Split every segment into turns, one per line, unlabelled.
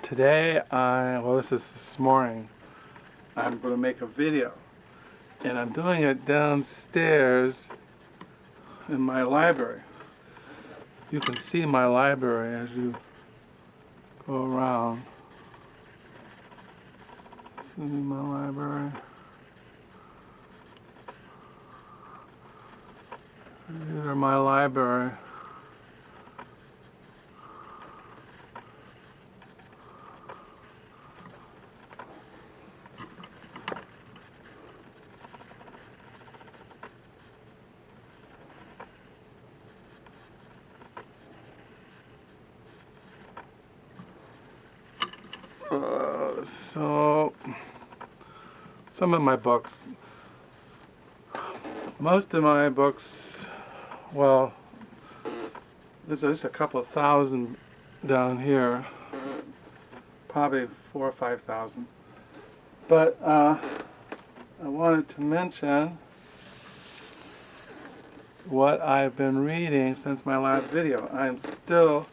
Today, this is this morning, I'm going to make a video. And I'm doing it downstairs in my library. You can see my library as you go around. See my library. These are my library. So, some of my books, most of my books, well, there's just a couple of thousand down here, probably 4,000 or 5,000. But I wanted to mention what I've been reading since my last video. I'm still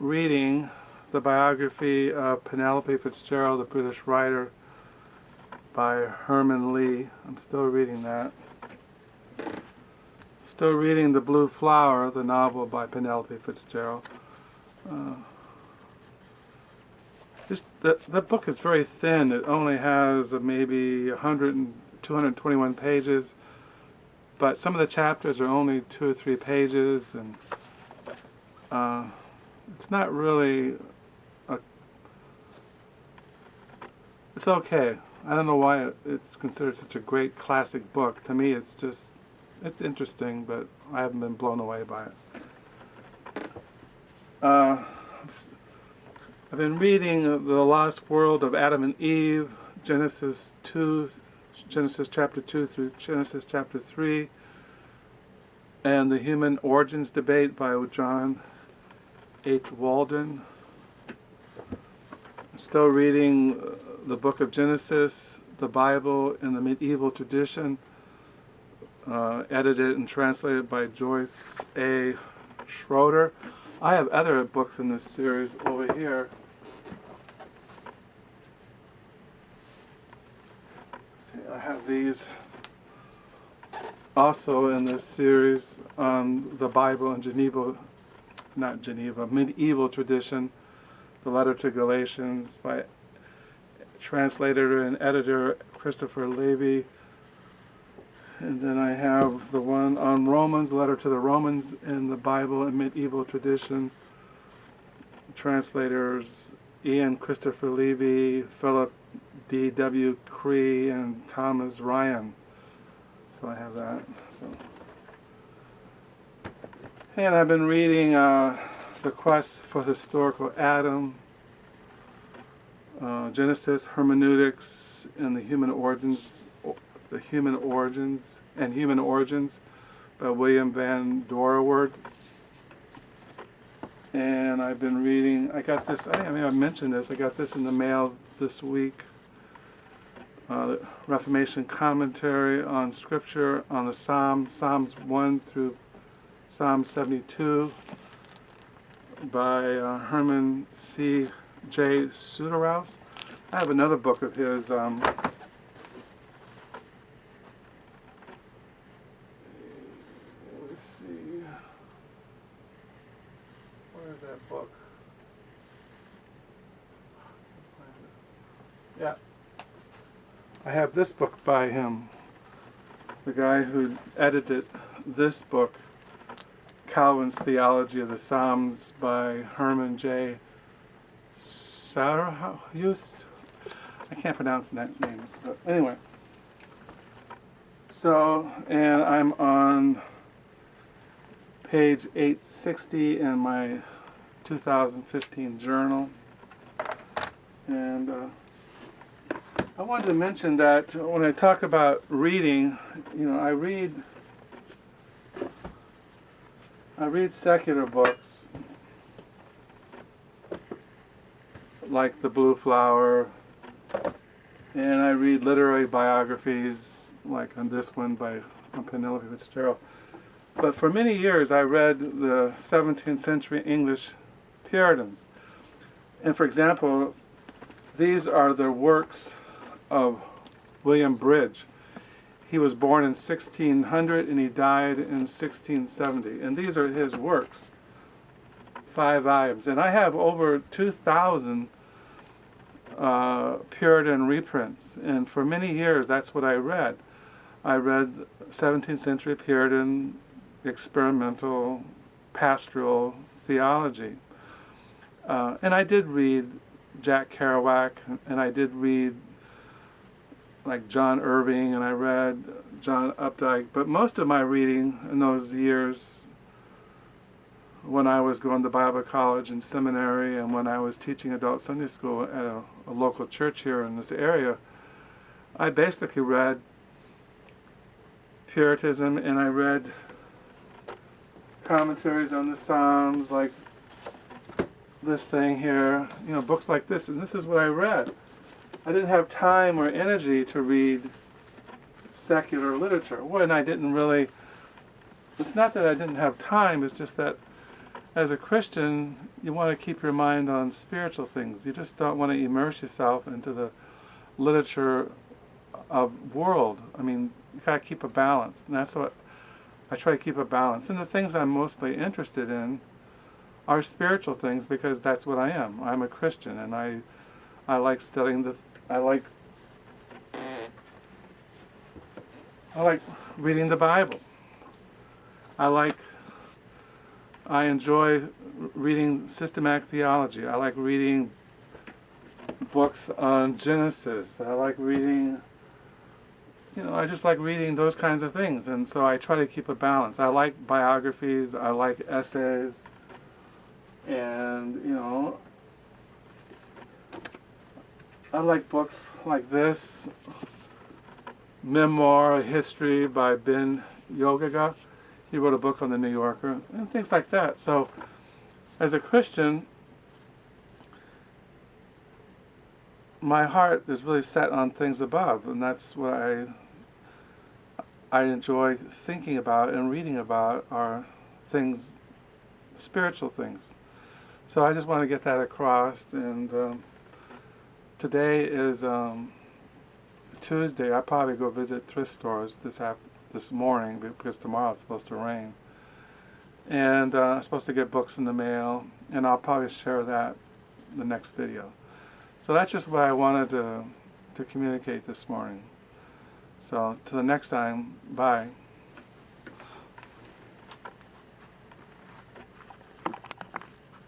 reading the biography of Penelope Fitzgerald, the British writer, by Herman Lee. I'm still reading that. Still reading The Blue Flower, the novel by Penelope Fitzgerald. The book is very thin. It only has maybe 221 pages, but some of the chapters are only 2 or 3 pages, and it's not really it's okay. I don't know why it's considered such a great classic book. To me, it's interesting, but I haven't been blown away by it. I've been reading The Lost World of Adam and Eve, Genesis chapter 2 through Genesis chapter 3, and The Human Origins Debate by John H. Walden. I'm still reading the book of Genesis, the Bible in the medieval tradition, edited and translated by Joyce A. Schroeder. I have other books in this series over here. See, I have these also in this series on the Bible in medieval tradition, the letter to Galatians by translator and editor Christopher Levy. And then I have the one on Romans, letter to the Romans in the Bible in medieval tradition, translators Ian Christopher Levy, Philip D.W. Cree, and Thomas Ryan. So I have that. And I've been reading The Quest for Historical Adam, Genesis, Hermeneutics, and Human Origins by William Van Doorwerth. And I've been reading, I got this, I may have mentioned this, I got this in the mail this week, the Reformation Commentary on Scripture on the Psalms 1 through Psalm 72 by Herman C. J. Suderhaus. I have another book of his, let's see, where is that book? Yeah, I have this book by him, the guy who edited this book, Calvin's Theology of the Psalms by Herman J. Suderhaus. I can't pronounce that names, but anyway. So, and I'm on page 860 in my 2015 journal. And I wanted to mention that when I talk about reading, I read secular books like The Blue Flower, and I read literary biographies like on this one by Penelope Fitzgerald. But for many years I read the 17th century English Puritans. And for example, these are the works of William Bridge. He was born in 1600 and he died in 1670. And these are his works, 5 volumes. And I have over 2,000 Puritan reprints. And for many years, that's what I read. I read 17th century Puritan experimental pastoral theology. And I did read Jack Kerouac, and I did read like John Irving, and I read John Updike. But most of my reading in those years, when I was going to Bible college and seminary, and when I was teaching adult Sunday school at a local church here in this area, I basically read Puritanism, and I read commentaries on the Psalms, like this thing here, books like this, and this is what I read. I didn't have time or energy to read secular literature. Well, and I didn't really, it's not that I didn't have time, it's just that as a Christian, you want to keep your mind on spiritual things. You just don't want to immerse yourself into the literature of world. I mean, you got to keep a balance, and that's what I try to keep a balance. And the things I'm mostly interested in are spiritual things because that's what I am. I'm a Christian, and I like studying I like reading the Bible. I enjoy reading systematic theology. I like reading books on Genesis. I like reading, I just like reading those kinds of things. And so I try to keep a balance. I like biographies. I like essays. And, I like books like this, Memoir, History by Ben Yogaga. He wrote a book on the New Yorker, and things like that. So, as a Christian, my heart is really set on things above, and that's what I enjoy thinking about and reading about are things, spiritual things. So I just want to get that across, and today is Tuesday. I'll probably go visit thrift stores this morning because tomorrow it's supposed to rain. And I'm supposed to get books in the mail, and I'll probably share that in the next video. So that's just what I wanted to communicate this morning. So till the next time, bye.